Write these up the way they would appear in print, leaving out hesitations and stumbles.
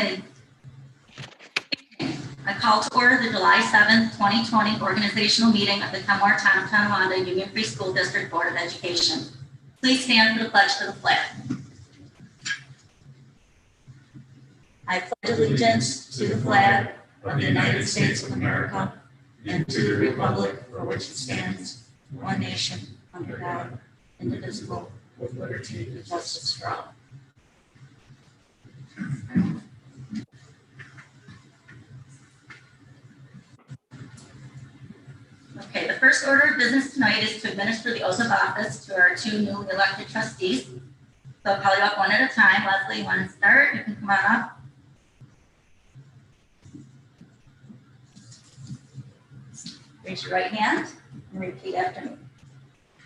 Okay. I call to order the July 7th, 2020 organizational meeting of the Kenmore-Tonawanda Union Free School District Board of Education. Please stand for the pledge to the flag. I pledge allegiance to the flag of the United States of America and to the republic for which it stands, one nation, under God, indivisible, with liberty and justice for all. Okay, the first order of business tonight is to administer the oath of office to our two newly elected trustees. So I'll call you up one at a time. Leslie, you want to start? You can come on up. Raise your right hand and repeat after me.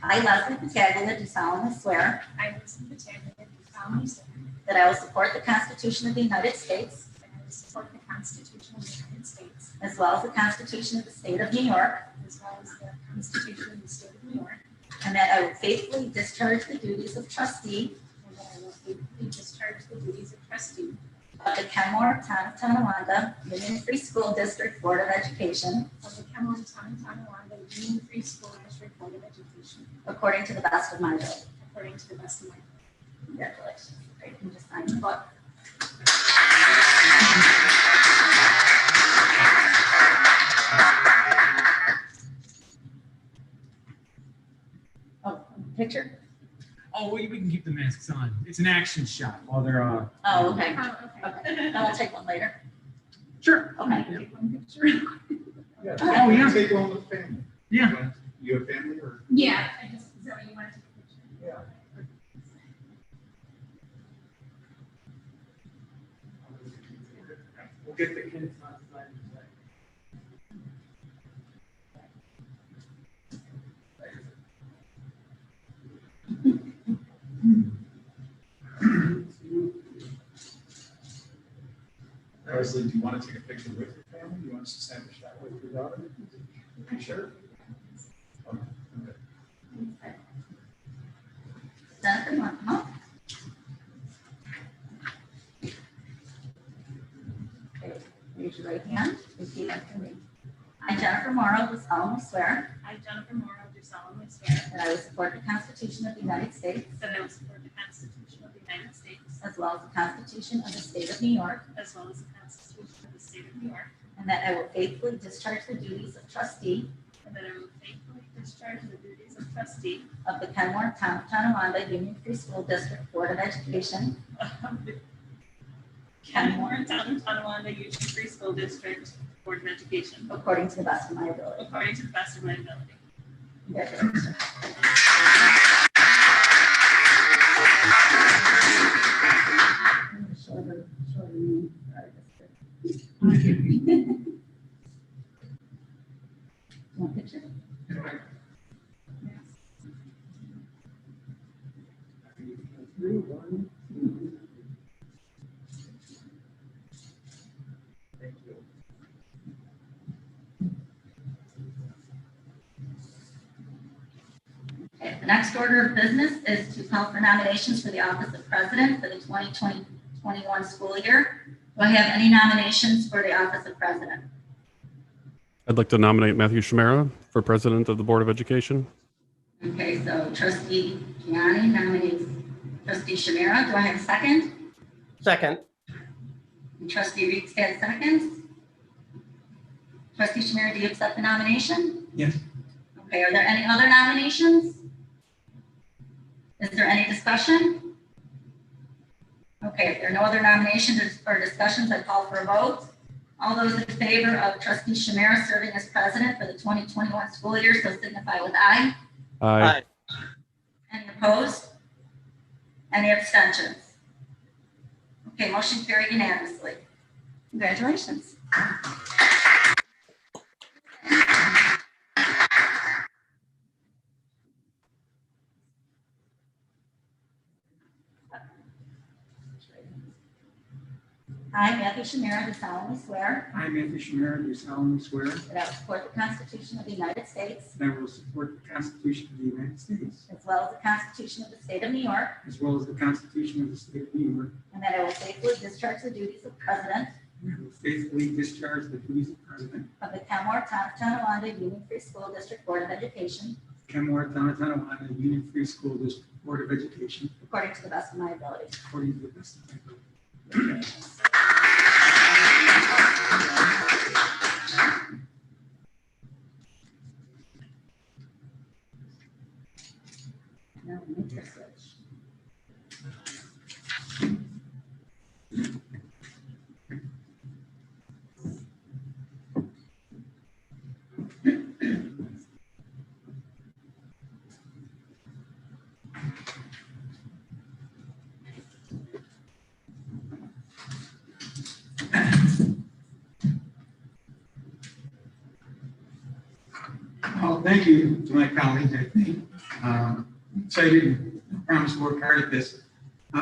I, Leslie Pataglia, do solemnly swear. I, Leslie Pataglia, do solemnly swear that I will support the Constitution of the United States. that I will support the Constitution of the United States, As well as the Constitution of the State of New York. as well as the Constitution of the State of New York, And that I will faithfully discharge the duties of trustee and that I will faithfully discharge the duties of trustee of the Kenmore-Tonawanda Union Free School District Board of Education of the Kenmore-Tonawanda Union Free School District Board of Education, according to the best of my ability. according to the best of my ability. Congratulations. Great, you can just sign the book. Oh, picture? Oh, we can keep the masks on. It's an action shot while they're Oh, okay. Oh, Okay, then we'll take one later. Sure. Okay. Take one picture. Yeah. Oh, yeah. Take one with family. Yeah. You have family or? Yeah, I just, is that what you want to take a picture? Yeah. We'll get the kids on side. Leslie, do you want to take a picture with your family? Do you want us to stand a shot with your daughter? You sure? Okay. Jennifer, you want to come up? Okay, raise your right hand. Repeat after me. I, Jennifer Morrow, do solemnly swear I, Jennifer Morrow, do solemnly swear that I will support the Constitution of the United States that I will support the Constitution of the United States, as well as the Constitution of the State of New York, as well as the Constitution of the State of New York, and that I will faithfully discharge the duties of trustee and that I will faithfully discharge the duties of trustee of the Kenmore-Tonawanda Union Free School District Board of Education of the Kenmore-Tonawanda Union Free School District Board of Education, according to the best of my ability. according to the best of my ability. Congratulations. Shorter name. Want a picture? Thank you. Okay, the next order of business is to call for nominations for the office of president for the 2020-21 school year. Do I have any nominations for the office of president? I'd like to nominate Matthew Shimera for president of the Board of Education. Okay, so trustee Gianni nominates trustee Shamira. Do I have a second? Second. And trustee Reedstead seconds. Trustee Shamira, do you accept the nomination? Yes. Okay, are there any other nominations? Is there any discussion? Okay, if there are no other nominations or discussions, I call for a vote. All those in favor of trustee Shamira serving as president for the 2021 school year, so signify with aye. Aye. Any opposed? Any abstentions? Okay, motion carried unanimously. Congratulations. I, Matthew Shamira, do solemnly swear I, Matthew Shamira, do solemnly swear that I will support the Constitution of the United States, that I will support the Constitution of the United States, as well as the Constitution of the State of New York, as well as the Constitution of the State of New York, and that I will faithfully discharge the duties of President and I will faithfully discharge the duties of President of the Kenmore-Tonawanda Union Free School District Board of Education of Kenmore-Tonawanda Union Free School District Board of Education according to the best of my ability. according to the best of my ability. Now we need to switch. Well, thank you to my colleagues, I think. Excited and promise to work hard at this.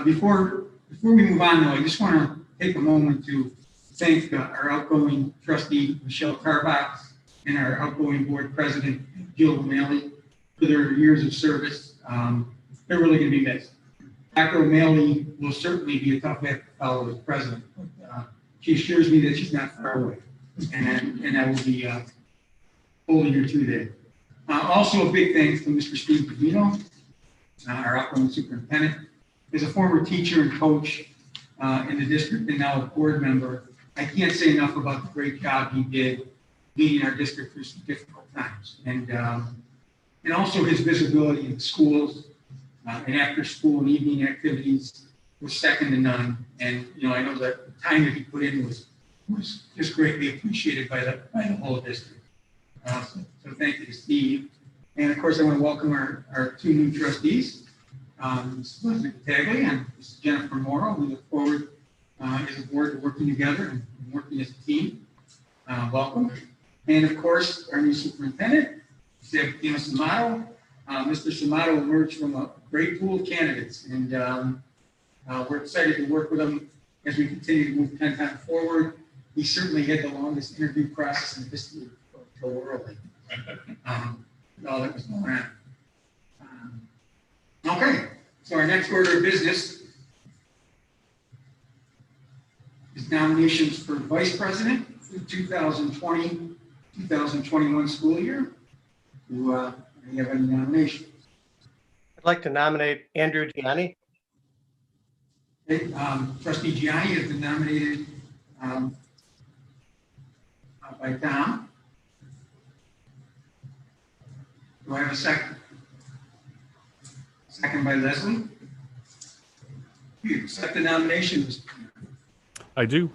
Before we move on, though, I just want to take a moment to thank our outgoing trustee, Michelle Carbach, and our outgoing board president, Jill O'Malley, for their years of service. They're really going to be missed. Dr. O'Malley will certainly be a tough act to follow as president. But, she assures me that she's not far away, and I will be holding her to that. Also, a big thanks to Mr. Steve Davino, our outgoing superintendent. As a former teacher and coach in the district and now a board member, I can't say enough about the great job he did leading our district through some difficult times. And also his visibility in schools and after school and evening activities was second to none. And, I know that the time that he put in was just greatly appreciated by the whole district. So thank you to Steve. And of course, I want to welcome our two new trustees, Mrs. Leslie Battaglia and Mrs. Jennifer Morrow. We look forward as a board to working together and working as a team. Welcome. And of course, our new superintendent, Mr. Samato. Mr. Samato emerged from a great pool of candidates, and we're excited to work with him as we continue to move 10 times forward. He certainly had the longest interview process in the history of the world. All that was going on. Okay, so our next order of business is nominations for vice president for the 2020-2021 school year. Do you have any nominations? I'd like to nominate Andrew Gianni. Okay, Trustee Gianni has been nominated by Tom. Do I have a second? Second by Leslie. Do you accept the nominations? I do.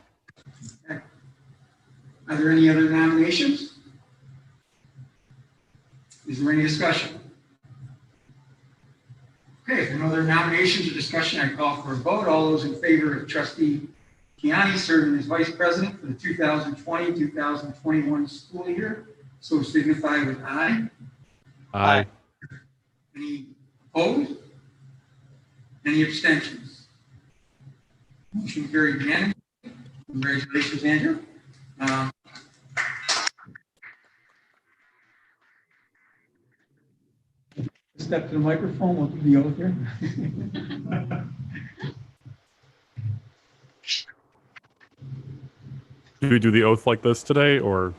Okay. Are there any other nominations? Is there any discussion? Okay, if there are no other nominations or discussion, I call for a vote. All those in favor of Trustee Gianni serving as vice president for the 2020-2021 school year, so signify with aye. Aye. Any opposed? Any abstentions? Motion carried unanimously. Congratulations, Andrew. Step to the microphone. We'll do the oath here. Do we do the oath like this today, or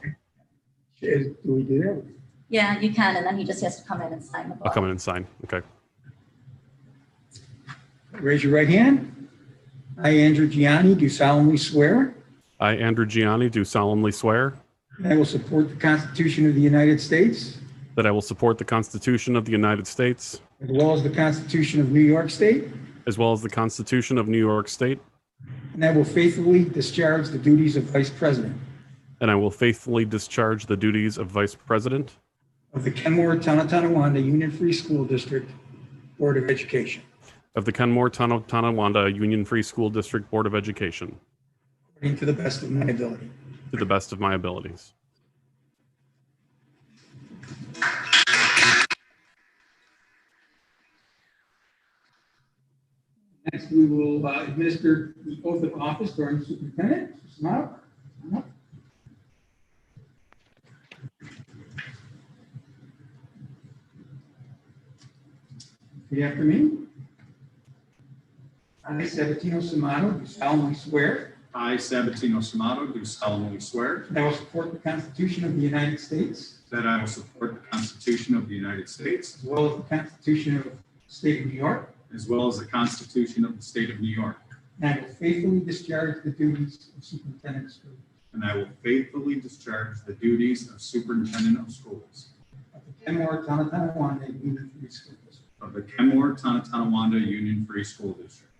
Do we do that? Yeah, you can, and then he just has to come in and sign the book. I'll come in and sign? Okay. Raise your right hand. I, Andrew Gianni, do solemnly swear I, Andrew Gianni, do solemnly swear that I will support the Constitution of the United States, that I will support the Constitution of the United States, as well as the Constitution of New York State, as well as the Constitution of New York State, and I will faithfully discharge the duties of Vice President and I will faithfully discharge the duties of Vice President of the Kenmore-Tonawanda Union Free School District Board of Education, of the Kenmore-Tonawanda Union Free School District Board of Education, according to the best of my ability. to the best of my abilities. Next, we will administer the oath of office to our new superintendent. Mr. Samato. Come up. Repeat after me. I, Sabatino Samato, do solemnly swear I, Sabatino Samato, do solemnly swear that I will support the Constitution of the United States, that I will support the Constitution of the United States, as well as the Constitution of the State of New York, as well as the Constitution of the State of New York, and I will faithfully discharge the duties of superintendent of schools and I will faithfully discharge the duties of superintendent of schools of the Kenmore-Tonawanda Union Free School District, of the Kenmore-Tonawanda Union Free School District,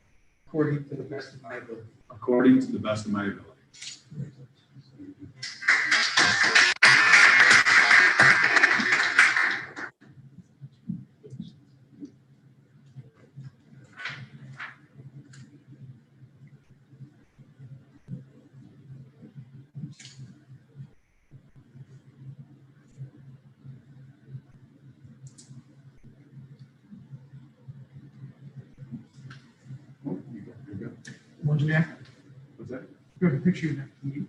according to the best of my ability. according to the best of my ability. Oh, you go. What do we have? What's that? We have a picture of that. Can you-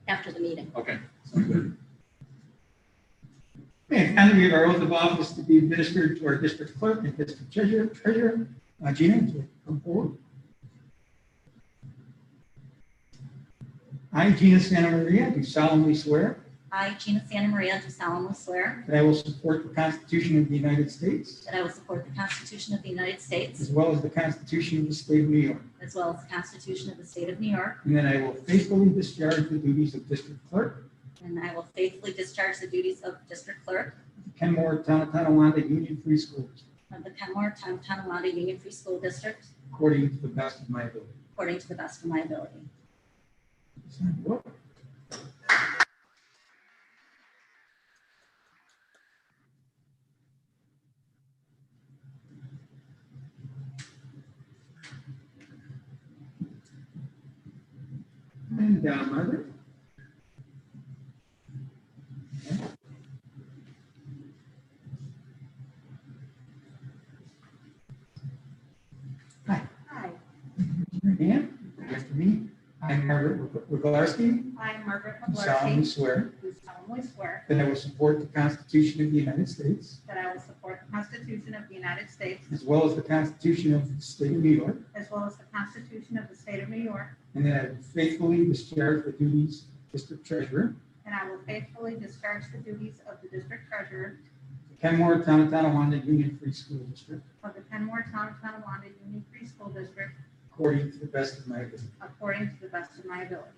After the meeting. Okay. Okay, finally, we have our oath of office to be administered to our district clerk and district treasurer. Gina, would you come forward? I, Gina Santa Maria, do solemnly swear I, Gina Santa Maria, do solemnly swear that I will support the Constitution of the United States, that I will support the Constitution of the United States, as well as the Constitution of the State of New York, as well as the Constitution of the State of New York, and that I will faithfully discharge the duties of district clerk and I will faithfully discharge the duties of district clerk of the Kenmore-Tonawanda Union Free School District, of the Kenmore-Tonawanda Union Free School District according to the best of my ability. according to the best of my ability. And Margaret? Hi. Hi, Raise your hand. Repeat after me. I, Margaret Wiglarski, I, Margaret do solemnly Pawlarski, swear do solemnly swear that I will support the Constitution of the United States, that I will support the Constitution of the United States, as well as the Constitution of the State of New York, as well as the Constitution of the State of New York, and that I will faithfully discharge the duties of district treasurer, and I will faithfully discharge the duties of the district treasurer Kenmore-Tonawanda Union Free School District, of the Kenmore-Tonawanda Union Free School District, according to the best of my ability. according to the best of my ability.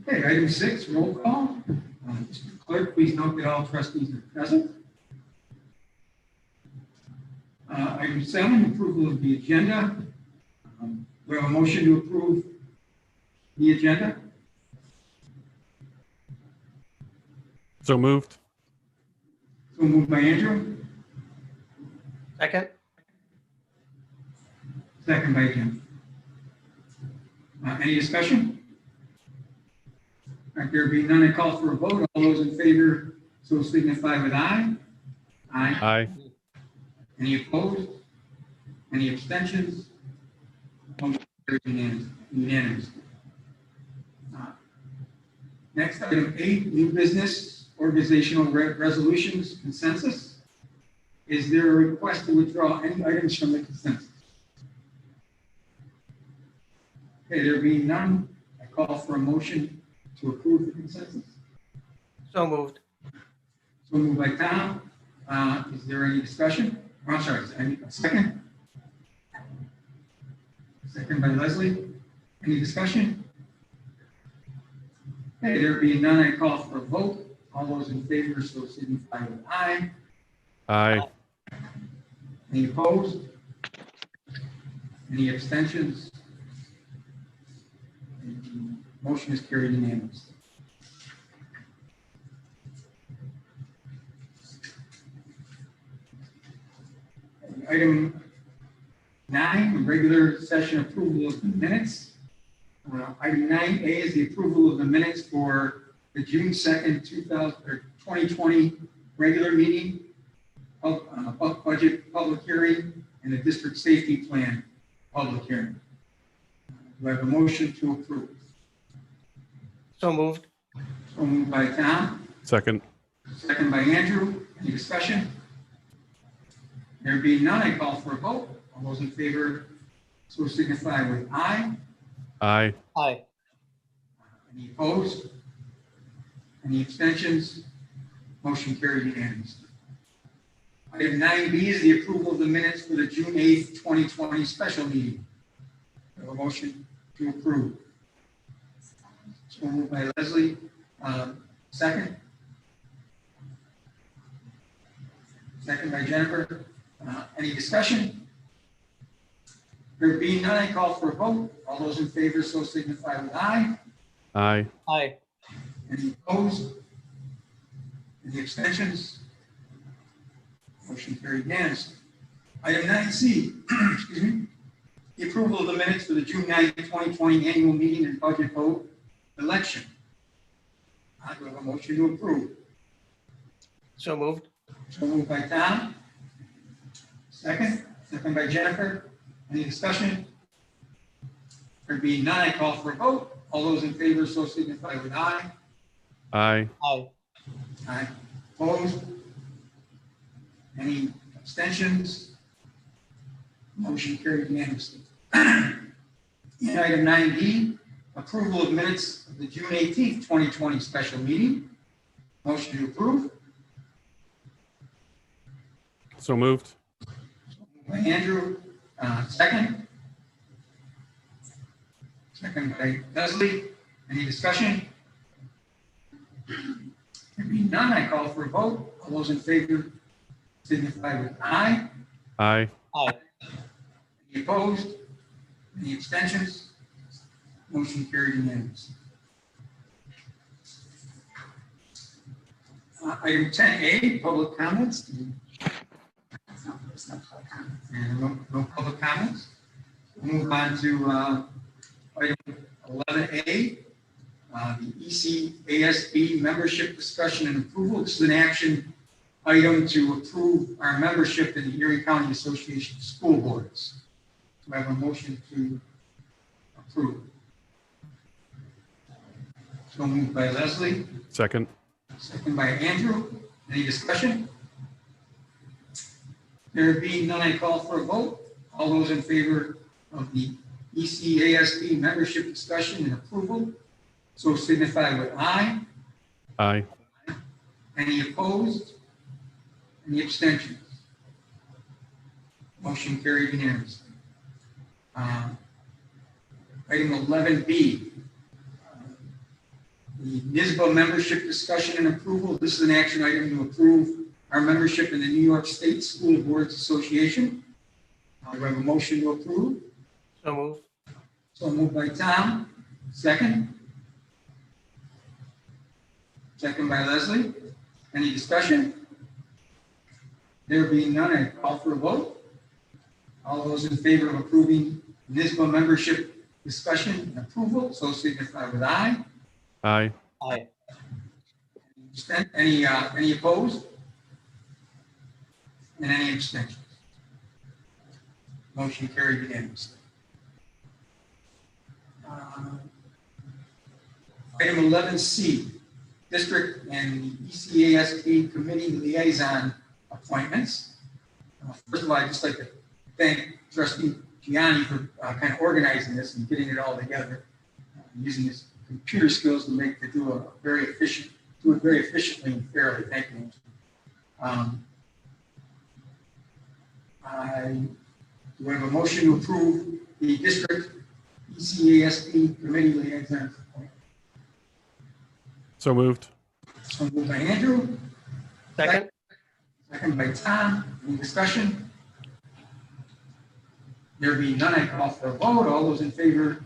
Okay, item 6, roll call. Mr. Clerk, please note that all trustees are present. Item 7, approval of the agenda. We have a motion to approve the agenda. So moved. So moved by Andrew, Second? second by Jim. Any discussion? All right, there being none, I call for a vote. All those in favor, so signify with aye. Aye. Aye. Any opposed? Any abstentions? Motion carries unanimously. Next, item 8, new business, organizational resolutions, consensus. Is there a request to withdraw any items from the consensus? Okay, there being none, I call for a motion to approve the consensus. So moved. So moved by Tom. Is there any discussion? Oh, I'm sorry, any second? Second by Leslie. Any discussion? Okay, there being none, I call for a vote. All those in favor, so signify with aye. Aye. Any opposed? Any abstentions? Motion is carried unanimously. Item 9, regular session approval of the minutes. Item 9A is the approval of the minutes for the June 2nd, 2020 regular meeting of budget public hearing and the district safety plan public hearing. Do I have a motion to approve? So moved. So moved by Tom, Second. second by Andrew. Any discussion? There being none, I call for a vote. All those in favor, so signify with aye. Aye. Aye. Any opposed? Any abstentions? Motion carried unanimously. Item 9B is the approval of the minutes for the June 8th, 2020 special meeting. Do I have a motion to approve? So moved by Leslie. Second? Second by Jennifer. Any discussion? There being none, I call for a vote. All those in favor, so signify with aye. Aye. Aye. Any opposed? Any abstentions? Motion carried unanimously. Item 9C, excuse me, the approval of the minutes for the June 9th, 2020 annual meeting and budget vote election. I do have a motion to approve. So moved. So moved by Tom. Second by Jennifer. Any discussion? There being none, I call for a vote. All those in favor, so signify with aye. Aye. Aye. Aye. Opposed? Any abstentions? Motion carried unanimously. And item 9D, approval of minutes of the June 18th, 2020 special meeting. Motion to approve. So moved. By Andrew, second. Second by Leslie. Any discussion? There being none, I call for a vote. All those in favor signify with aye. Aye. Aye. Any opposed? Any abstentions? Motion carried unanimously. Item 10A, public comments. There's no public comments. And no public comments. We'll move on to item 11A, the ECASB membership discussion and approval. This is an action item to approve our membership in the Erie County Association of School Boards. Do I have a motion to approve? So moved by Leslie, Second. second by Andrew. Any discussion? There being none, I call for a vote. All those in favor of the ECASB membership discussion and approval, so signify with aye. Aye. Any opposed? Any abstentions? Motion carried unanimously. Item 11B, the NISBA membership discussion and approval. This is an action item to approve our membership in the New York State School Boards Association. Do I have a motion to approve? So moved. So moved by Tom. Second? Second by Leslie. Any discussion? There being none, I call for a vote. All those in favor of approving NISBA membership discussion and approval, so signify with aye. Aye. Aye. Any opposed? And any abstentions? Motion carried unanimously. Item 11C, district and the ECASB committee liaison appointments. First of all, I'd just like to thank Trustee Gianni for kind of organizing this and getting it all together, using his computer skills to do it very efficiently and fairly. Thank you. Do I have a motion to approve the district ECASB committee liaison appointment? So moved. So moved by Andrew. Second. Second by Tom. Any discussion? There being none, I call for a vote. All those in favor of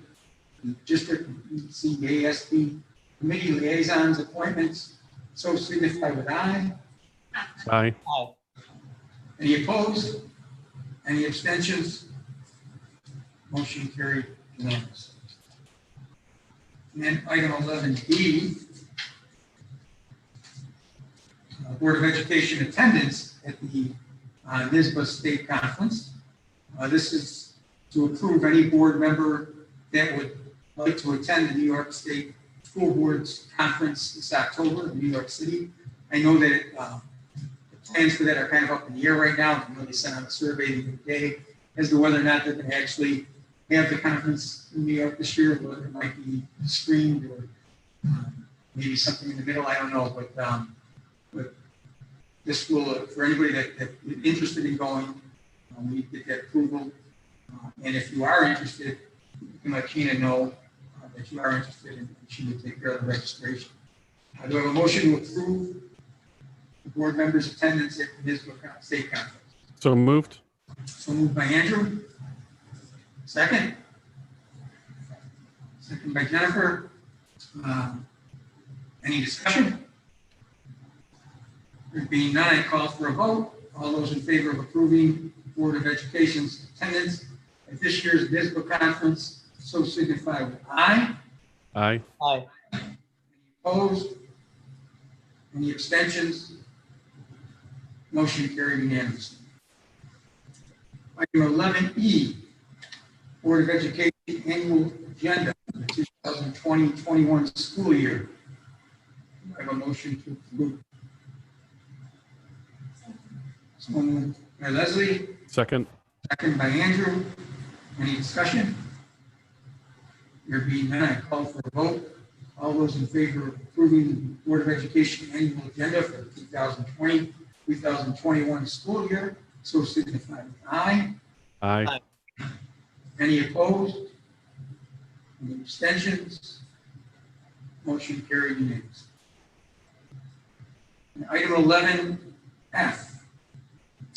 the district ECASB committee liaisons appointments, so signify with aye. Aye. Aye. Any opposed? Any abstentions? Motion carried unanimously. And then item 11D, Board of Education attendance at the NISBA State Conference. This is to approve any board member that would like to attend the New York State School Board's Conference this October in New York City. I know that the plans for that are kind of up in the air right now. I know they sent out a survey the other day as to whether or not they're going to actually have the conference in New York this year, whether it might be streamed or maybe something in the middle. I don't know, but this will, for anybody that is interested in going, we get that approval. And if you are interested, you can let Tina know that you are interested, and she will take care of the registration. Do I have a motion to approve the board members' attendance at the NISBA State Conference? So moved. So moved by Andrew. Second? Second by Jennifer. Any discussion? There being none, I call for a vote. All those in favor of approving the Board of Education's attendance at this year's NISBA conference, so signify with aye. Aye. Aye. Any opposed? Any abstentions? Motion carried unanimously. Item 11E, Board of Education Annual Agenda for the 2020-21 school year. I have a motion to approve. So moved by Leslie, Second. second by Andrew. Any discussion? There being none, I call for a vote. All those in favor of approving the Board of Education Annual Agenda for the 2020-2021 school year, so signify with aye. Aye. Any opposed? Any abstentions? Motion carried unanimously. And item 11F,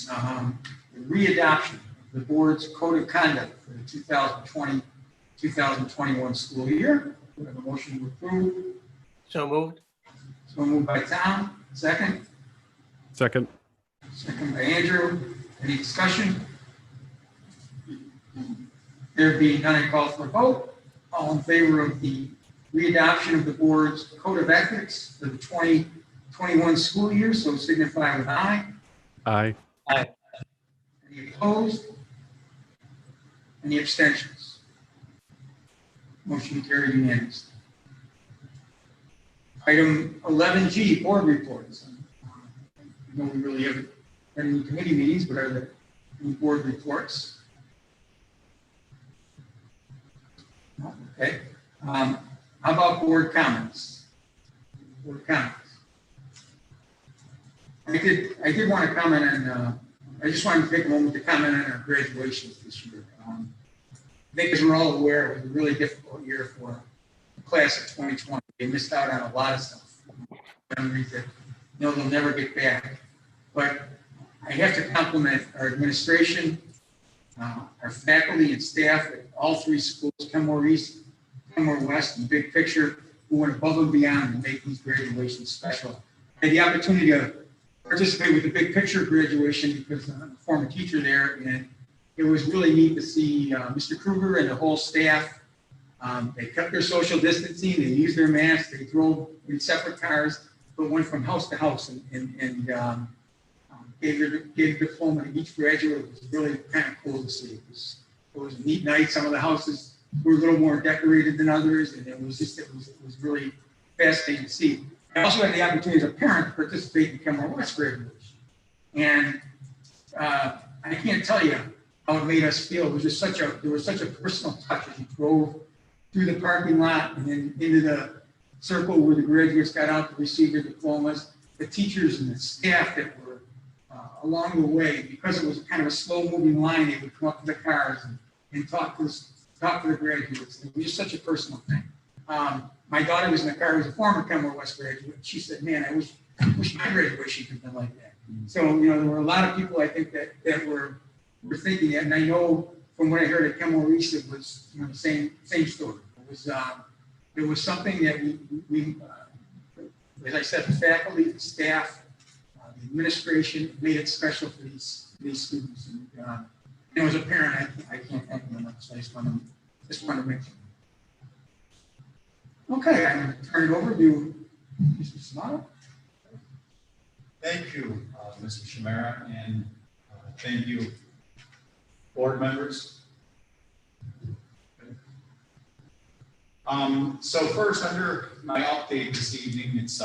the readoption of the board's code of conduct for the 2020-2021 school year. We have a motion to approve. So moved. So moved by Tom. Second. Second. Second by Andrew. Any discussion? There being none, I call for a vote. All in favor of the readoption of the board's code of ethics for the 2021 school year, so signify with aye. Aye. Aye. Any opposed? Any abstentions? Motion carried unanimously. Item 11G, board reports. I know we really haven't had any committee meetings, but are there any board reports? No? Okay. How about board comments? Board comments. I did want to comment on, I just wanted to take a moment to comment on our graduations this year. I think as we're all aware, it was a really difficult year for the class of 2020. They missed out on a lot of stuff. Memories that they'll never get back. But I have to compliment our administration, our faculty and staff at all three schools, Kenmore East, Kenmore West, and Big Picture, who went above and beyond to make these graduations special. I had the opportunity to participate with the Big Picture graduation because I'm a former teacher there, and it was really neat to see Mr. Kruger and the whole staff. They kept their social distancing, they used their masks, they drove in separate cars, but went from house to house and gave a diploma to each graduate. It was really kind of cool to see. It was a neat night. Some of the houses were a little more decorated than others, and it was really fascinating to see. I also had the opportunity as a parent to participate in Kenmore West graduation. And I can't tell you how it made us feel. It was just there was such a personal touch as you drove through the parking lot and then into the circle where the graduates got out to receive their diplomas. The teachers and the staff that were along the way, because it was kind of a slow moving line, they would come up to the cars and talk to the graduates. It was just such a personal thing. My daughter was in the car, was a former Kenmore West graduate. She said, man, I wish my graduation could have been like that. So, there were a lot of people, I think, that were thinking that. And I know from what I heard at Kenmore East, it was the same story. It was something that we as I said, the faculty, the staff, the administration made it special for these students. And it was a parent, I can't thank him enough, so I just wanted to mention. Okay, I'm going to turn it over to Mr. Smile. Thank you, Mr. Shamara, and thank you, board members. So first, under my update this evening, it's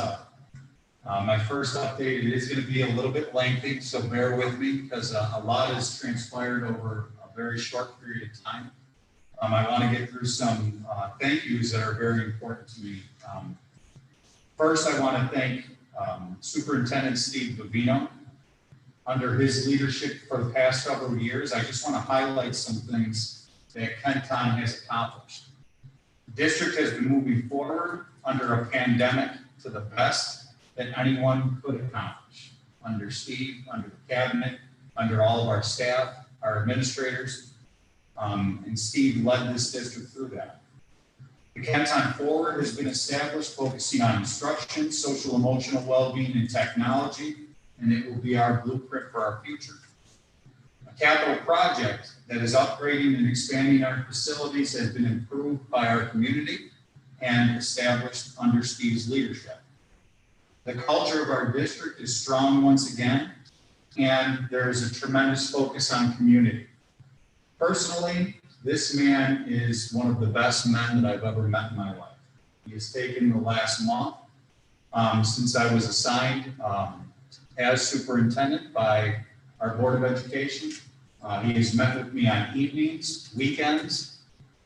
my first update. It is going to be a little bit lengthy, so bear with me because a lot has transpired over a very short period of time. I want to get through some thank yous that are very important to me. First, I want to thank Superintendent Steve Bavino. Under his leadership for the past several years, I just want to highlight some things that Kenton has accomplished. The district has been moving forward under a pandemic to the best that anyone could accomplish. Under Steve, under the cabinet, under all of our staff, our administrators, and Steve led this district through that. The Kenton Forward has been established, focusing on instruction, social emotional well-being, and technology, and it will be our blueprint for our future. A capital project that is upgrading and expanding our facilities has been improved by our community and established under Steve's leadership. The culture of our district is strong once again, and there is a tremendous focus on community. Personally, this man is one of the best men that I've ever met in my life. He has taken the last month since I was assigned as superintendent by our Board of Education. He has met with me on evenings, weekends,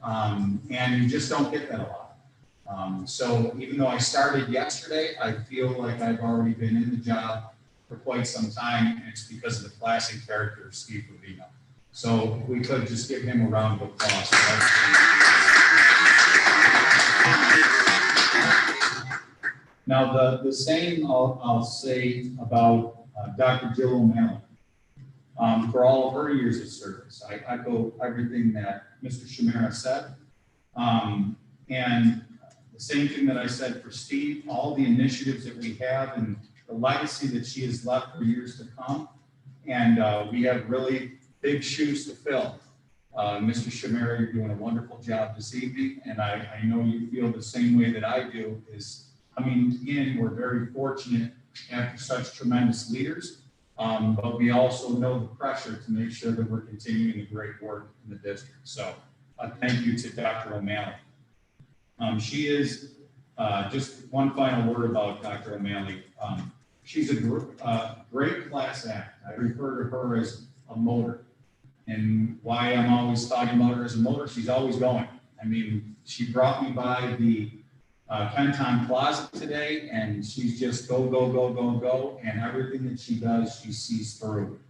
and you just don't get that a lot. So even though I started yesterday, I feel like I've already been in the job for quite some time, and it's because of the classic character of Steve Bavino. So if we could just give him a round of applause. Now, the same I'll say about Dr. Jill O'Malley. For all of her years of service, I echo everything that Mr. Shamara said. And the same thing that I said for Steve, all the initiatives that we have and the legacy that she has left for years to come. And we have really big shoes to fill. Mr. Shamara, you're doing a wonderful job this evening, and I know you feel the same way that I do. Is coming in, we're very fortunate after such tremendous leaders, but we also know the pressure to make sure that we're continuing the great work in the district. So thank you to Dr. O'Malley. She is, just one final word about Dr. O'Malley. She's a great class act. I refer to her as a motor. And why I'm always talking about her as a motor, she's always going. I mean, she brought me by the Kenton Plaza today, and she's just go, go, go, go, go. And everything that she does, she sees through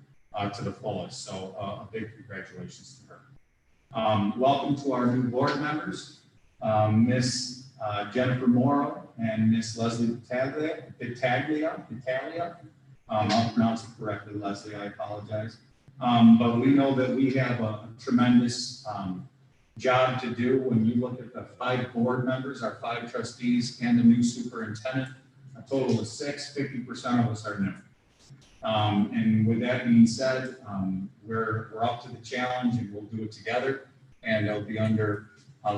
to the fullest. So a big congratulations to her. Welcome to our new board members, Miss Jennifer Morrow and Miss Leslie Battaglia. I'll pronounce it correctly, Leslie, I apologize. But we know that we have a tremendous job to do when you look at the 5 board members, our 5 trustees, and the new superintendent. A total of 6, 50% of us are new. And with that being said, we're up to the challenge, and we'll do it together. And it'll be under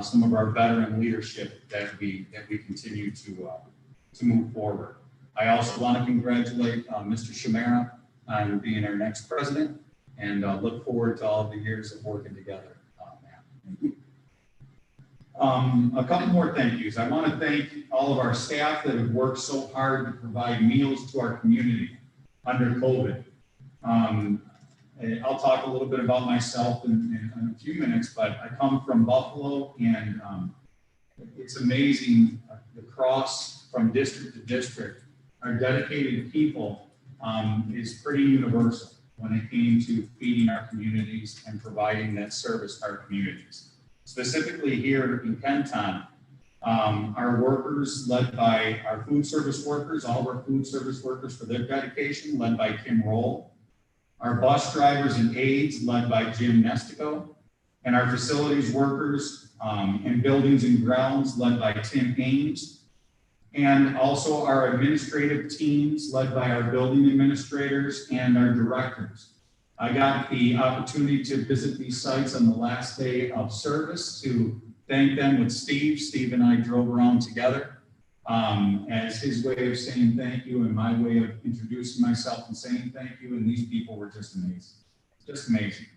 some of our veteran leadership that we continue to move forward. I also want to congratulate Mr. Shamara on being our next president, and look forward to all the years of working together. A couple more thank yous. I want to thank all of our staff that have worked so hard to provide meals to our community under COVID. I'll talk a little bit about myself in a few minutes, but I come from Buffalo, and it's amazing the cross from district to district. Our dedicated people is pretty universal when it came to feeding our communities and providing that service to our communities. Specifically here in Kenton, our workers led by our food service workers, all of our food service workers for their dedication, led by Kim Roll. Our bus drivers and aides led by Jim Nestico, and our facilities workers and buildings and grounds led by Tim Ames. And also our administrative teams led by our building administrators and our directors. I got the opportunity to visit these sites on the last day of service to thank them with Steve. Steve and I drove around together as his way of saying thank you and my way of introducing myself and saying thank you. And these people were just amazing, just amazing.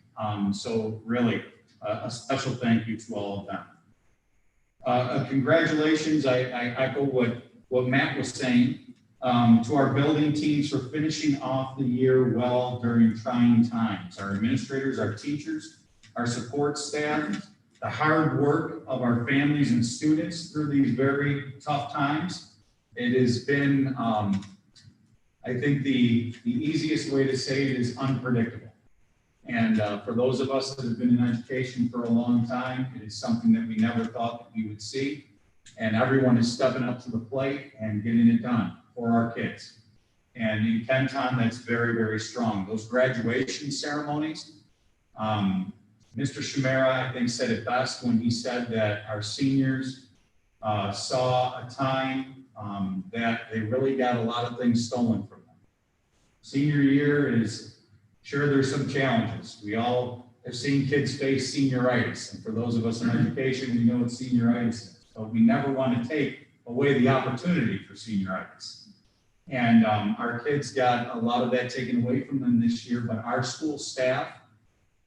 So really a special thank you to all of them. Congratulations, I echo what Matt was saying. To our building teams for finishing off the year well during trying times. Our administrators, our teachers, our support staff, the hard work of our families and students through these very tough times. It has been, I think the easiest way to say it is unpredictable. And for those of us that have been in education for a long time, it is something that we never thought that we would see. And everyone is stepping up to the plate and getting it done for our kids. And in Kenton, that's very, very strong. Those graduation ceremonies, Mr. Shamera, I think, said it best when he said that our seniors saw a time that they really got a lot of things stolen from them. Senior year is, sure, there's some challenges. We all have seen kids face senioritis. And for those of us in education, we know what senioritis is. But we never want to take away the opportunity for senioritis. And our kids got a lot of that taken away from them this year, but our school staff,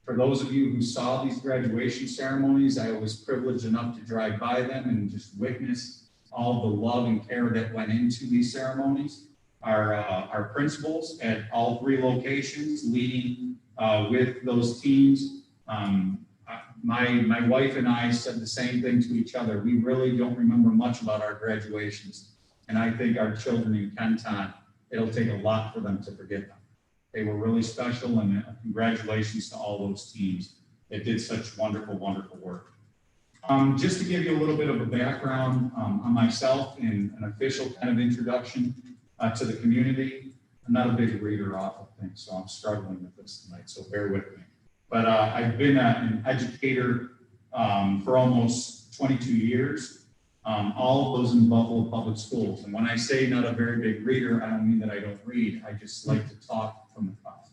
for those of you who saw these graduation ceremonies, I was privileged enough to drive by them and just witness all the love and care that went into these ceremonies. Our principals at all 3 locations leading with those teams. My wife and I said the same thing to each other. We really don't remember much about our graduations. And I think our children in Kenton, it'll take a lot for them to forget them. They were really special, and congratulations to all those teams that did such wonderful, wonderful work. Just to give you a little bit of a background on myself and an official kind of introduction to the community. I'm not a big reader off of things, so I'm struggling with this tonight, so bear with me. But I've been an educator for almost 22 years. All of those in Buffalo Public Schools. And when I say not a very big reader, I don't mean that I don't read. I just like to talk from the top.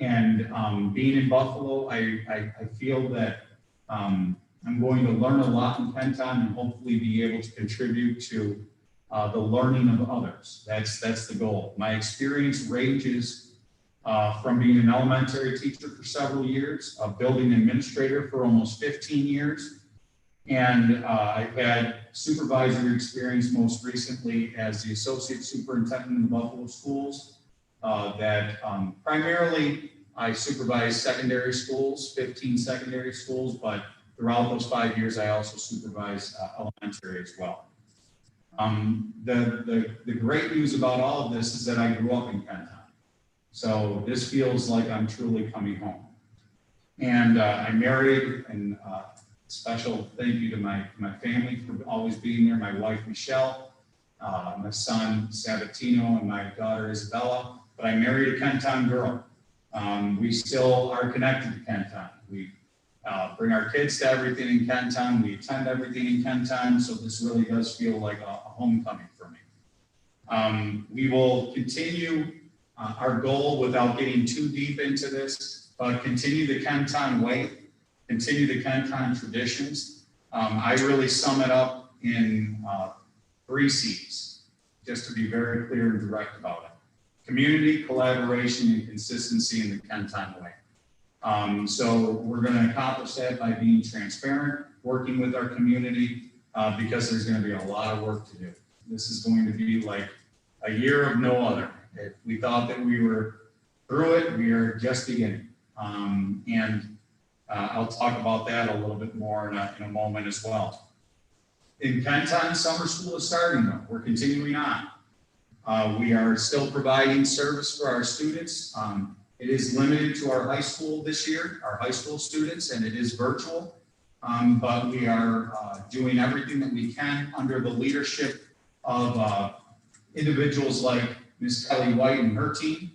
And being in Buffalo, I feel that I'm going to learn a lot in Kenton and hopefully be able to contribute to the learning of others. That's the goal. My experience ranges from being an elementary teacher for several years, a building administrator for almost 15 years, and I've had supervisory experience most recently as the associate superintendent in the Buffalo schools that primarily I supervise secondary schools, 15 secondary schools, but throughout those 5 years, I also supervise elementary as well. The great news about all of this is that I grew up in Kenton. So this feels like I'm truly coming home. And I married, and special thank you to my family for always being there. My wife, Michelle, my son, Sabatino, and my daughter, Isabella. But I married a Kenton girl. We still are connected to Kenton. We bring our kids to everything in Kenton. We attend everything in Kenton. So this really does feel like a homecoming for me. We will continue our goal without getting too deep into this, but continue the Kenton way. Continue the Kenton traditions. I really sum it up in 3 C's, just to be very clear and direct about it. Community, collaboration, and consistency in the Kenton way. So we're going to accomplish that by being transparent, working with our community, because there's going to be a lot of work to do. This is going to be like a year of no other. If we thought that we were through it, we are just beginning. I'll talk about that a little bit more in a moment as well. In Kenton, summer school is starting though. We're continuing on. We are still providing service for our students. It is limited to our high school this year, our high school students, and it is virtual. But we are doing everything that we can under the leadership of individuals like Ms. Kelly White and her team,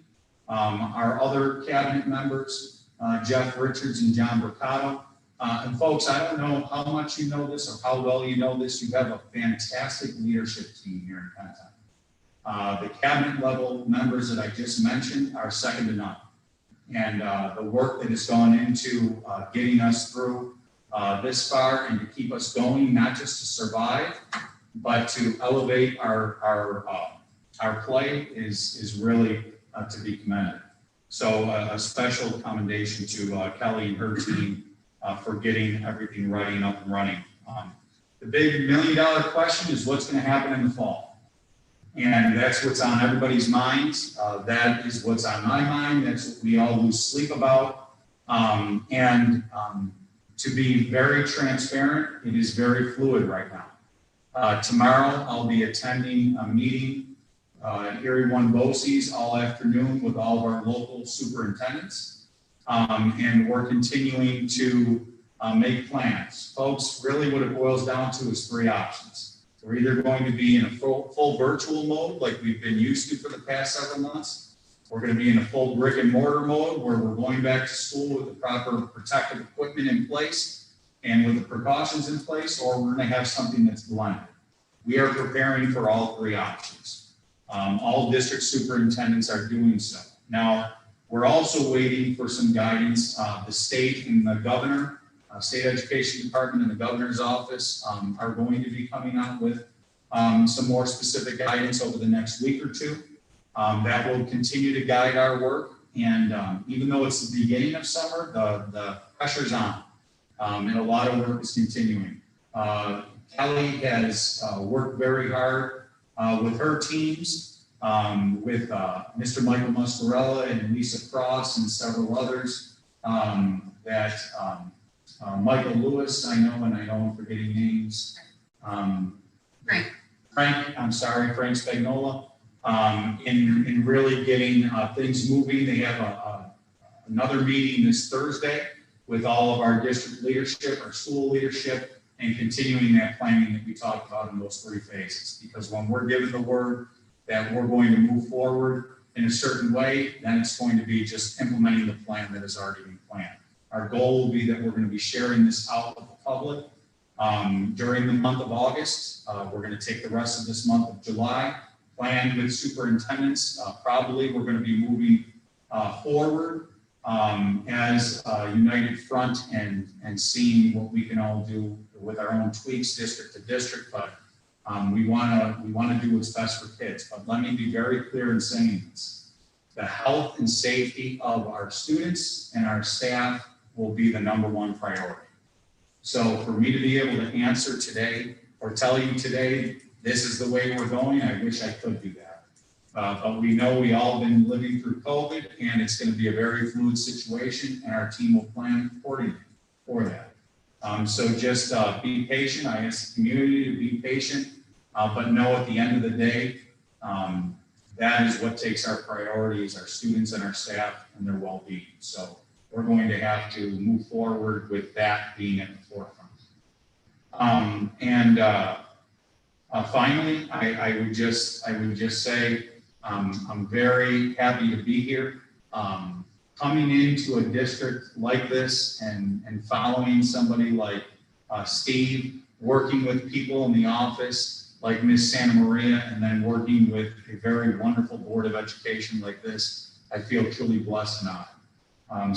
our other cabinet members, Jeff Richards and John Mercado. And folks, I don't know how much you know this or how well you know this. You have a fantastic leadership team here in Kenton. The cabinet level members that I just mentioned are second to none. and the work that has gone into getting us through this far and to keep us going, not just to survive, but to elevate our play is really to be commended. So a special commendation to Kelly and her team for getting everything ready and up and running. The big $1 million question is what's going to happen in the fall. And that's what's on everybody's minds. That is what's on my mind. That's what we all lose sleep about. To be very transparent, it is very fluid right now. Tomorrow, I'll be attending a meeting at Erie One BOCES all afternoon with all of our local superintendents. And we're continuing to make plans. Folks, really what it boils down to is 3 options. We're either going to be in a full virtual mode like we've been used to for the past several months. We're going to be in a full brick and mortar mode where we're going back to school with the proper protective equipment in place and with the precautions in place, or we're going to have something that's blended. We are preparing for all 3 options. All district superintendents are doing so. Now, we're also waiting for some guidance. The state and the governor, State Education Department and the governor's office are going to be coming out with some more specific guidance over the next week or 2. That will continue to guide our work. And even though it's the beginning of summer, the pressure's on. And a lot of work is continuing. Kelly has worked very hard with her teams, with Mr. Michael Muscarella and Lisa Cross and several others Michael Lewis, I know, and I know I'm forgetting names. Frank Spagnola, in really getting things moving. They have another meeting this Thursday with all of our district leadership, our school leadership, and continuing that planning that we talked about in those 3 phases. Because when we're given the word that we're going to move forward in a certain way, then it's going to be just implementing the plan that has already been planned. Our goal will be that we're going to be sharing this out with the public during the month of August. We're going to take the rest of this month of July, plan with superintendents. Probably we're going to be moving forward as a united front and seeing what we can all do with our own tweaks district to district. But we want to do what's best for kids. But let me be very clear in saying this. The health and safety of our students and our staff will be the #1 priority. So for me to be able to answer today or tell you today, this is the way we're going, I wish I could do that. But we know we all been living through COVID, and it's going to be a very fluid situation, and our team will plan accordingly for that. So just be patient. I ask the community to be patient, but know at the end of the day, that is what takes our priorities, our students and our staff and their well-being. So we're going to have to move forward with that being at the forefront. Finally, I would just say I'm very happy to be here. Coming into a district like this and following somebody like Steve, working with people in the office like Ms. Santa Maria, and then working with a very wonderful Board of Education like this, I feel truly blessed and honored.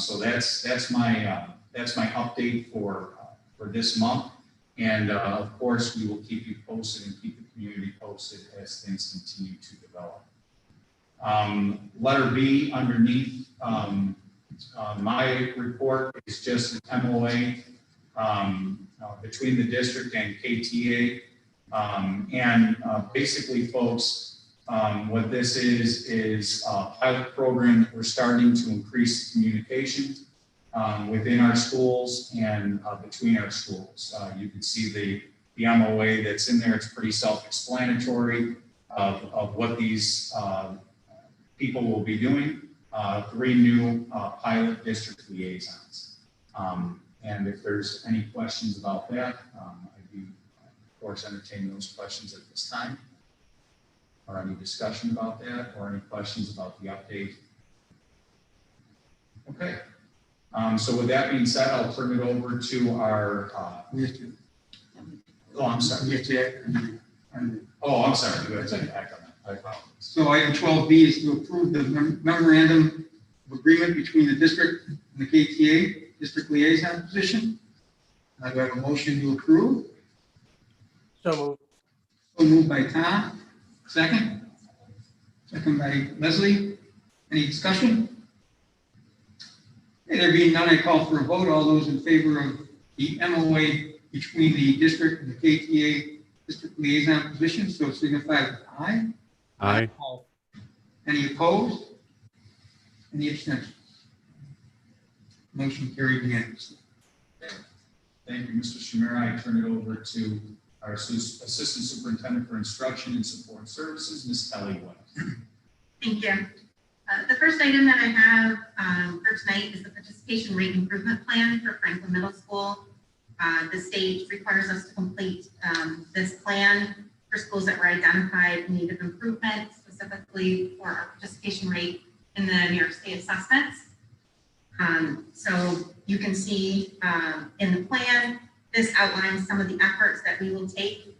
So that's my update for this month. And of course, we will keep you posted and keep the community posted as things continue to develop. Letter B underneath my report is just an MOA between the district and KTA. Basically, folks, what this is a pilot program that we're starting to increase communication within our schools and between our schools. You can see the MOA that's in there. It's pretty self-explanatory of what these people will be doing. 3 new pilot district liaisons. And if there's any questions about that, I'd be, of course, entertain those questions at this time. Or any discussion about that, or any questions about the update. Okay. So with that being said, I'll turn it over to our. Oh, I'm sorry. Oh, I'm sorry. You have to act on that. I apologize. So item 12B is to approve the memorandum of agreement between the district and the KTA, district liaison position. Do I have a motion to approve? So moved. So moved by Tom. Second? Second by Leslie. Any discussion? Okay, there being none, I call for a vote. All those in favor of the MOA between the district and the KTA district liaison position, so signify with aye. Aye. Any opposed? Any abstentions? Motion carried unanimously. Thank you, Mr. Shamira. I turn it over to our Assistant Superintendent for Instruction and Support Services, Ms. Kelly White. Thank you. The first item that I have for tonight is the participation rate improvement plan for Franklin Middle School. The state requires us to complete this plan for schools that were identified in need of improvement, specifically for our participation rate in the New York State assessments. So you can see in the plan, this outlines some of the efforts that we will take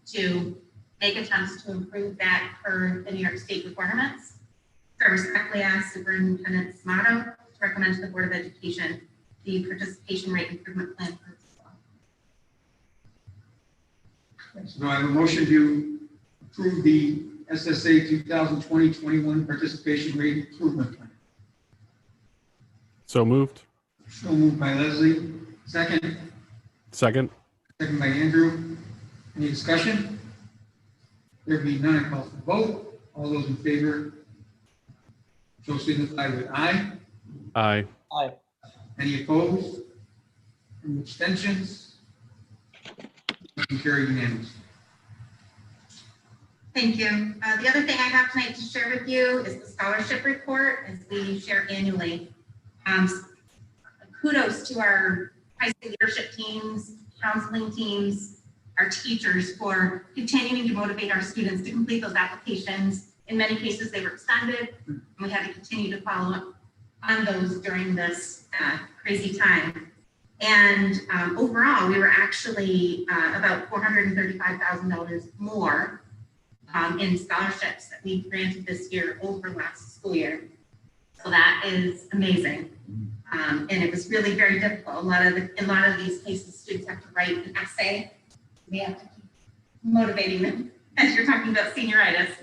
to make attempts to improve that per the New York State requirements. So I respectfully ask Superintendent Samato to recommend to the Board of Education the participation rate improvement plan for this school. So do I have a motion to approve the SSA 2020-21 participation rate improvement plan? So moved. So moved by Leslie. Second? Second. Second by Andrew. Any discussion? There being none, I call for the vote. All those in favor, so signify with aye. Aye. Aye. Any opposed? Any abstentions? Motion carried unanimously. Thank you. The other thing I have tonight to share with you is the scholarship report, as we share annually. Kudos to our high school leadership teams, counseling teams, our teachers for continuing to motivate our students to complete those applications. In many cases, they were extended, and we had to continue to follow up on those during this crazy time. And overall, we were actually about $435,000 more in scholarships that we granted this year over last school year. So that is amazing. And it was really very difficult. In a lot of these cases, students have to write an essay. We have to keep motivating them, as you're talking about senioritis,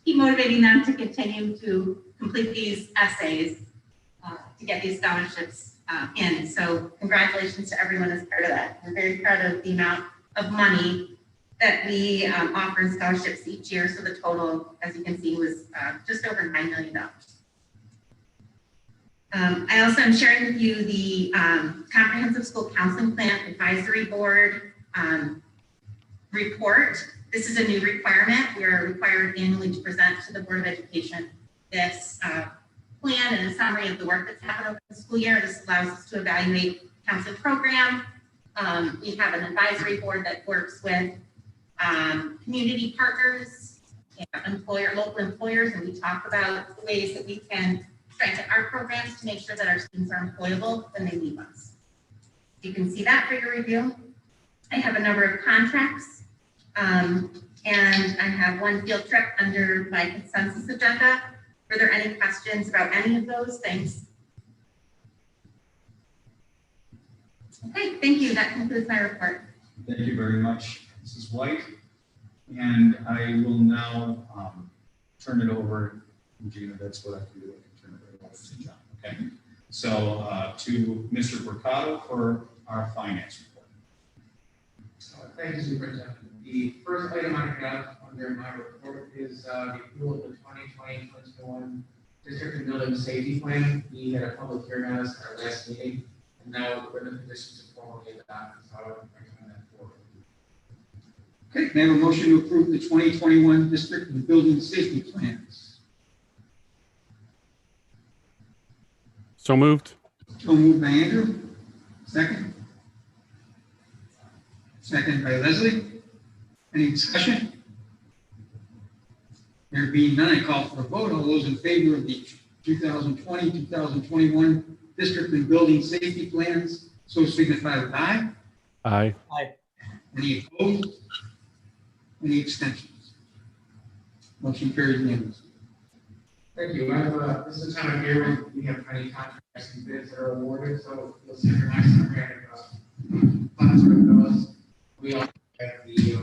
keep motivating them to continue to complete these essays to get these scholarships in. So congratulations to everyone as part of that. We're very proud of the amount of money that we offer in scholarships each year. So the total, as you can see, was just over $9 million. I also am sharing with you the Comprehensive School Counseling Plan Advisory Board report. This is a new requirement. We are required annually to present to the Board of Education this plan and a summary of the work that's happened over the school year. This allows us to evaluate counseling program. We have an advisory board that works with community partners, local employers, and we talk about the ways that we can strengthen our programs to make sure that our students are employable when they leave us. You can see that for your review. I have a number of contracts, and I have one field trip under my consensus agenda. Are there any questions about any of those things? Okay, thank you. That concludes my report. Thank you very much, Mrs. White. And I will now turn it over, Gina, that's what I can do. I can turn it over to John, okay? So to Mr. Mercado for our finance report. Thank you, Superintendent. The first item I have under my report is the approval of the 2020-21 District and Building Safety Plan. We had a public hearing on this at our last meeting, and now we're in a position to formally adopt it, so I would recommend that forward. Okay, can I have a motion to approve the 2021 District and Building Safety Plans? So moved. So moved by Andrew. Second? Second by Leslie. Any discussion? There being none, I call for a vote. All those in favor of the 2020-2021 District and Building Safety Plans, so signify with aye. Aye. Aye. Any opposed? Any abstentions? Motion carried unanimously. Thank you. This is the time of year when we have many contracts and bids that are awarded, so you'll see your nice number of funds for those. We also have the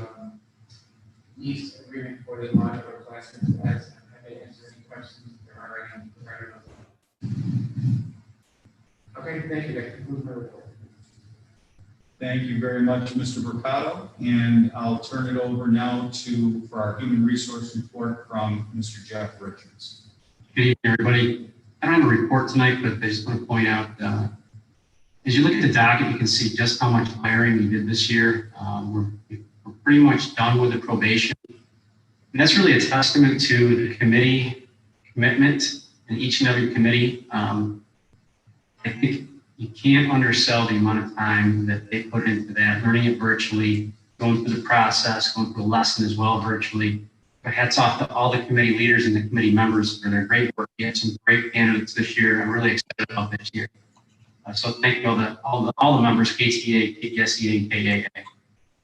lease agreement for the modular classrooms. That's, I may answer any questions if there are any regarding those. Okay, thank you. That concludes my report. Thank you very much, Mr. Mercado. And I'll turn it over now for our human resource report from Mr. Jeff Richards. Good evening, everybody. I don't have a report tonight, but I just want to point out, as you look at the docket, you can see just how much hiring we did this year. We're pretty much done with the probation. And that's really a testament to the committee commitment in each and every committee. I think you can't undersell the amount of time that they put into that, learning it virtually, going through the process, going through the lesson as well virtually. But hats off to all the committee leaders and the committee members for their great work. We had some great candidates this year. I'm really excited about this year. So thank you all the members, KTA, KSEA, KAA.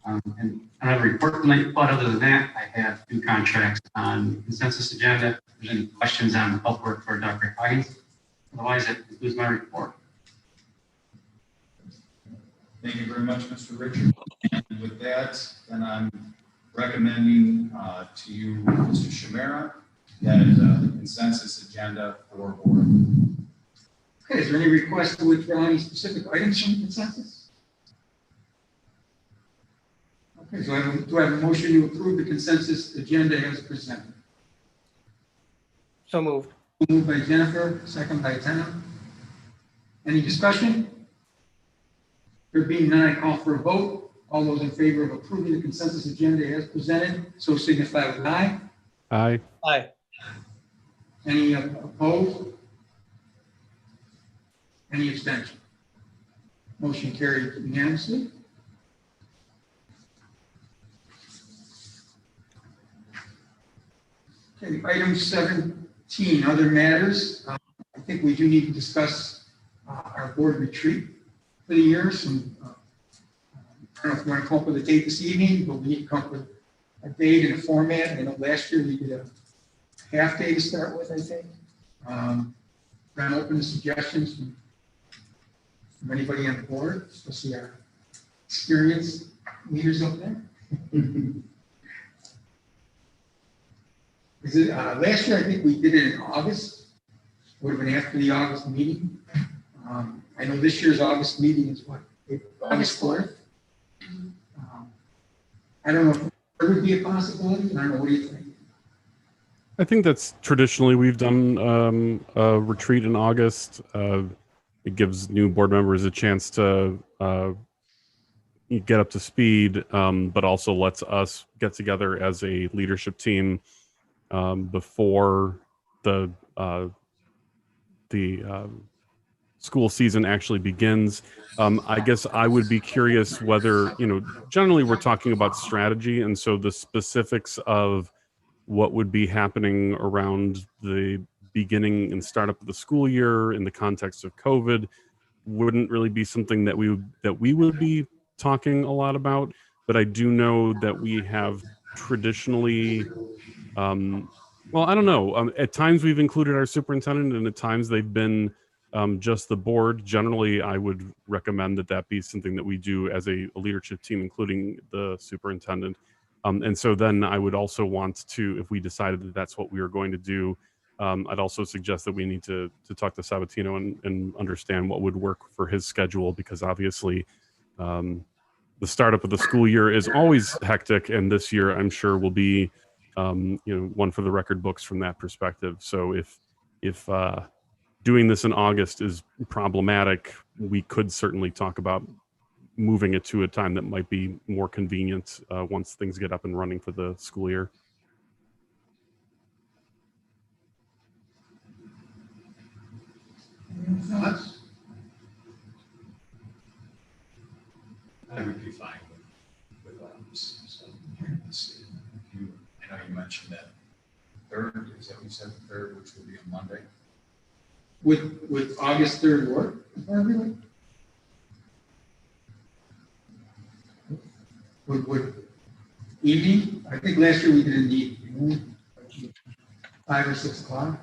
And I don't have a report tonight, but other than that, I have 2 contracts on the consensus agenda. If there's any questions on health work for Dr. Huggins, otherwise that concludes my report. Thank you very much, Mr. Richards. And with that, then I'm recommending to you, Mr. Shamera, that the consensus agenda for board. Okay, is there any request to withdraw any specific items from the consensus? Okay, so do I have a motion to approve the consensus agenda as presented? So moved. Moved by Jennifer, second by Tana. Any discussion? There being none, I call for a vote. All those in favor of approving the consensus agenda as presented, so signify with aye. Aye. Aye. Any opposed? Any abstention? Motion carried unanimously. Okay, item 17, other matters. I think we do need to discuss our board retreat for the year. I don't know if you want to come up with a date this evening, but we need to come up with a date and a format. I know last year we did a half day to start with, I think. I'm open to suggestions from anybody on the board, especially our experienced leaders up there. Is it, last year, I think we did it in August. Would have been after the August meeting. I know this year's August meeting is what? August 4th. I don't know if there would be a possibility. I don't know. What do you think? I think that's traditionally we've done a retreat in August. It gives new board members a chance to get up to speed, but also lets us get together as a leadership team before the school season actually begins. I guess I would be curious whether, generally we're talking about strategy, and so the specifics of what would be happening around the beginning and startup of the school year in the context of COVID wouldn't really be something that we would be talking a lot about. But I do know that we have traditionally, well, I don't know. At times we've included our superintendent, and at times they've been just the board. Generally, I would recommend that be something that we do as a leadership team, including the superintendent. And so then I would also want to, if we decided that that's what we were going to do, I'd also suggest that we need to talk to Sabatino and understand what would work for his schedule, because obviously the startup of the school year is always hectic, and this year I'm sure will be one for the record books from that perspective. So if doing this in August is problematic, we could certainly talk about moving it to a time that might be more convenient once things get up and running for the school year. Thoughts? I would be fine with August. So let's see. I know you mentioned that 3rd, is that what you said, the 3rd, which would be a Monday? With August 3rd work for everyone? Would evening? I think last year we did it in the evening, 5 or 6 o'clock.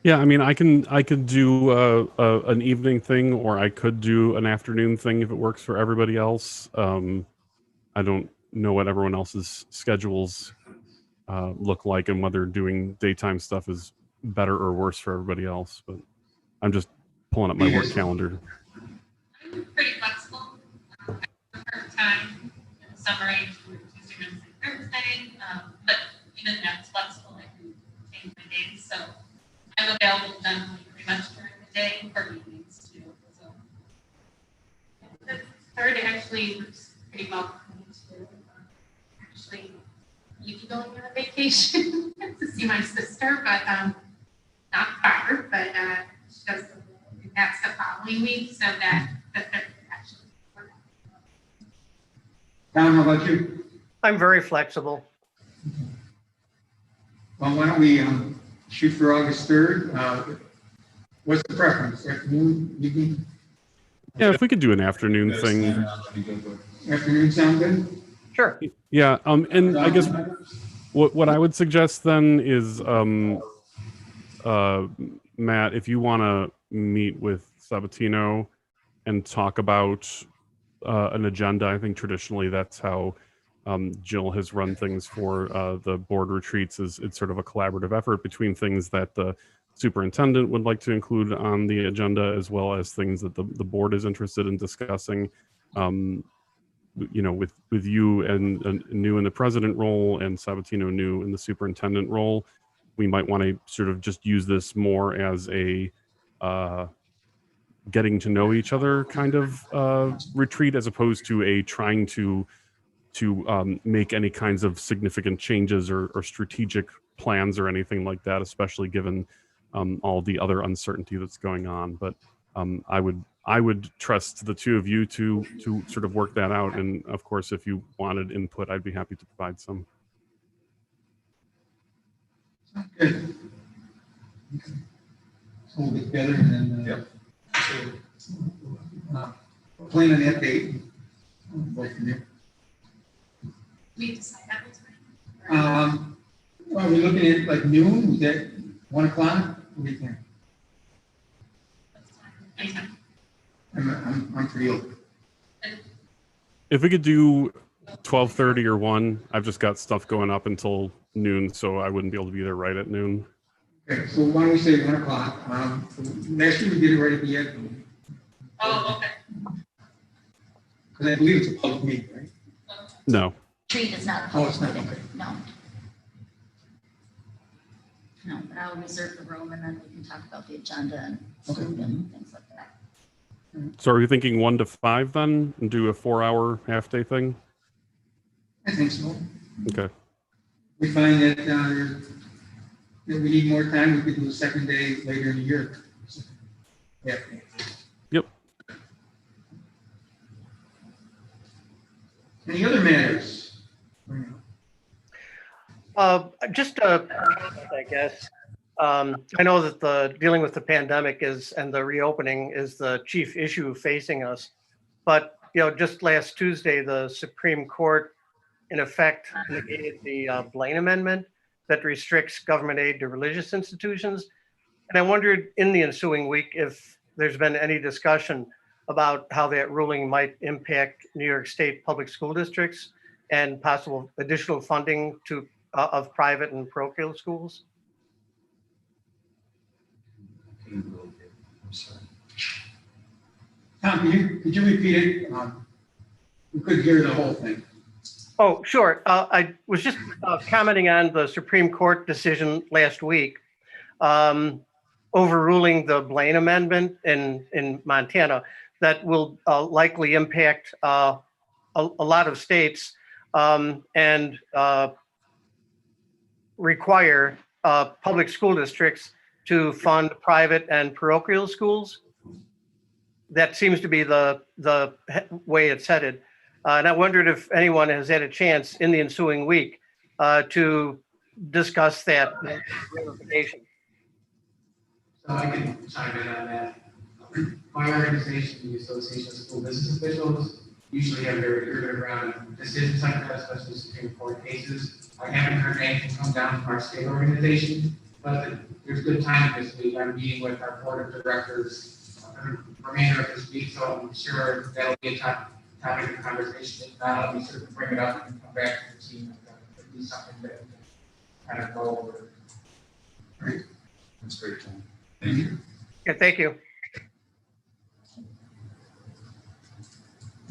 Yeah, I mean, I could do an evening thing, or I could do an afternoon thing if it works for everybody else. I don't know what everyone else's schedules look like, and whether doing daytime stuff is better or worse for everybody else. But I'm just pulling up my work calendar. I'm pretty flexible. I prefer time in the summer range for Tuesday, Wednesday, Thursday, but even that's flexible. I can change my days, so I'm available generally pretty much during the day for meetings too. So the third actually works pretty well for me too. Actually, you can go on a vacation to see my sister, but not far, but she does. That's the following week, so that the third actually. Tom, how about you? I'm very flexible. Well, why don't we shoot for August 3rd? What's the preference, afternoon, evening? Yeah, if we could do an afternoon thing. Afternoon sound good? Sure. Yeah, and I guess what I would suggest then is, Matt, if you want to meet with Sabatino and talk about an agenda, I think traditionally that's how Jill has run things for the board retreats. Is it's sort of a collaborative effort between things that the superintendent would like to include on the agenda, as well as things that the board is interested in discussing. You know, with you and new in the president role and Sabatino new in the superintendent role, we might want to sort of just use this more as a getting to know each other kind of retreat, as opposed to a trying to make any kinds of significant changes or strategic plans or anything like that, especially given all the other uncertainty that's going on. But I would trust the two of you to sort of work that out. And of course, if you wanted input, I'd be happy to provide some. Good. Okay. So we'll get together and then, Yep. plan on that date. Go from there. We decide that was Are we looking at like noon? Is that 1 o'clock? What do you think? anytime. I'm pretty open. If we could do 12:30 or 1, I've just got stuff going up until noon, so I wouldn't be able to be there right at noon. Okay, so why don't we say 1 o'clock? Last year we did it right at the end. Oh, okay. Because I believe it's a public meeting, right? No. Treat is not. Oh, it's not. No. No, but I'll reserve the room and then we can talk about the agenda and food and things like that. So are we thinking 1 to 5 then, and do a 4-hour half-day thing? I think so. Okay. We find that that we need more time, we could do a second day later in the year. Yeah. Yep. Any other matters? Just I guess. I know that the dealing with the pandemic and the reopening is the chief issue facing us. But, just last Tuesday, the Supreme Court, in effect, negated the Blaine Amendment that restricts government aid to religious institutions. And I wondered in the ensuing week if there's been any discussion about how that ruling might impact New York State public school districts and possible additional funding of private and parochial schools. I'm sorry. Tom, could you repeat it? We couldn't hear the whole thing. Oh, sure. I was just commenting on the Supreme Court decision last week, overruling the Blaine Amendment in Montana that will likely impact a lot of states and require public school districts to fund private and parochial schools. That seems to be the way it's headed. And I wondered if anyone has had a chance in the ensuing week to discuss that ramification. So I can chime in on that. My organization, the Association of School Business Officials, usually have very ear to the ground on decisions like that, especially Supreme Court cases. I haven't heard anything come down from our state organization, But there's good time this week. I'm meeting with our board of directors the remainder of this week, so I'm sure that'll be a topic of conversation. If not, I'll be sure to bring it up and come back to the team. It'll be something that we can kind of go over. That's great, John. Thank you. Yeah, thank you.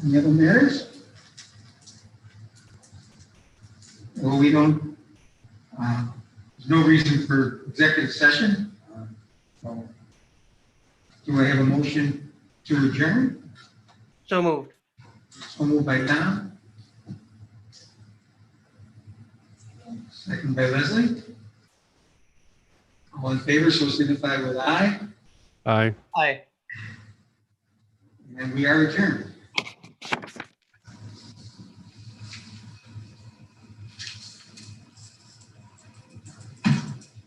Any other matters? Well, we don't, there's no reason for executive session. So, do I have a motion to adjourn? So moved. So moved by Tom. Second by Leslie. All in favor, so signify with aye. Aye. Aye. And we are adjourned.